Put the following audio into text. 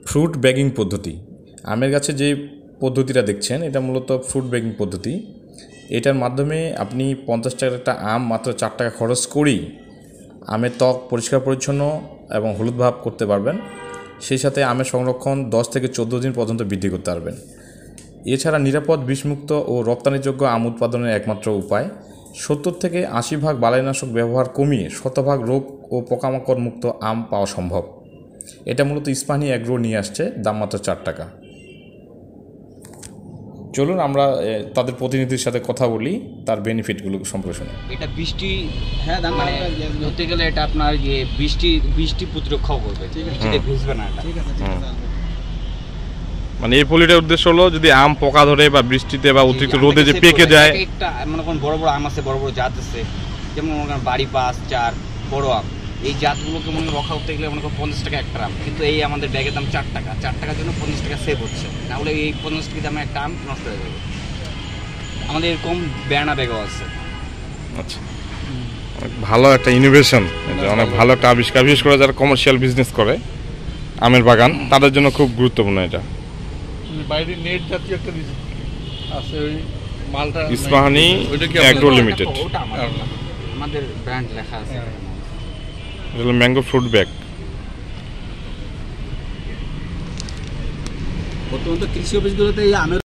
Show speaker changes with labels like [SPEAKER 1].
[SPEAKER 1] Fruit bagging পদ্ধতি। আমের গাছে যে পদ্ধতিটা দেখছেন এটা মূলত ফ্রুট ব্যাগিং পদ্ধতি। এটার মাধ্যমে আপনি 50 টাকার একটা আম মাত্র 4 টাকা খরচ করেই আমের ত্বক পরিষ্কার পরিচ্ছন্ন এবং হলুদ ভাব করতে পারবেন। সেই সাথে আমের সংরক্ষণ 10 থেকে 14 দিন পর্যন্ত বৃদ্ধি করতে পারবেন। এছাড়া নিরাপদ বিষমুক্ত ও রপ্তানিযোগ্য আম উৎপাদনের একমাত্র উপায় 70 থেকে 80 ভাগ বালাইনাশক ব্যবহার কমিয়ে শতভাগ রোগ ও পোকামাকড় মুক্ত আম পাওয়া সম্ভব। এটা মূলত ইস্পাহানি এগ্রো নিয়ে আসছে, দাম মাত্র 4 টাকা। চলুন আমরা তাদের প্রতিনিধির সাথে কথা বলি তার বেনিফিটগুলো সম্পর্কে শুনে।
[SPEAKER 2] এটা বৃষ্টি মানে ধরতে গেলে এটা আপনার বৃষ্টি প্রতিরক্ষাও করবে, বৃষ্টিতে ভিজবে না এটা।
[SPEAKER 3] মানে এই পলিটার উদ্দেশ্য হলো যদি আম পোকা ধরে বা বৃষ্টিতে বা অতিরিক্ত রোদে যে পেকে যায়।
[SPEAKER 2] একটা মনে করেন বড় বড় আম আছে, বড় বড় জাত আছে, যেমন মনে করেন বাড়ি 5, 4 বড় আম, এই জাতগুলোকে মনে রক্ষা করতে গেলে মনে করেন 50 টাকা একটা আম, কিন্তু এই আমাদের ব্যাগের দাম 4 টাকা। 4 টাকার জন্য 50 টাকা সেভ হচ্ছে, না হলে এই 50 টাকা দামে একটা আম নষ্ট হয়ে যাবে। আমাদের এরকম বেড়ানা ব্যাগও আছে।
[SPEAKER 3] আচ্ছা, ভালো একটা ইনোভেশন, অনেক ভালো একটা আবিষ্কার, বিশেষ করে যারা কমার্শিয়াল বিজনেস করে আমের বাগান তাদের জন্য খুব গুরুত্বপূর্ণ। এটা
[SPEAKER 4] বাইরে নেট জাতীয় একটা আছে, ওই মালটা
[SPEAKER 3] ইস্পাহানি এগ্রো লিমিটেড,
[SPEAKER 2] আমাদের ব্র্যান্ড লেখা আছে।
[SPEAKER 3] এটা হলো ম্যাঙ্গো ফ্রুট ব্যাগ।
[SPEAKER 2] বর্তমানে কৃষি অফিসগুলোতে এই আমের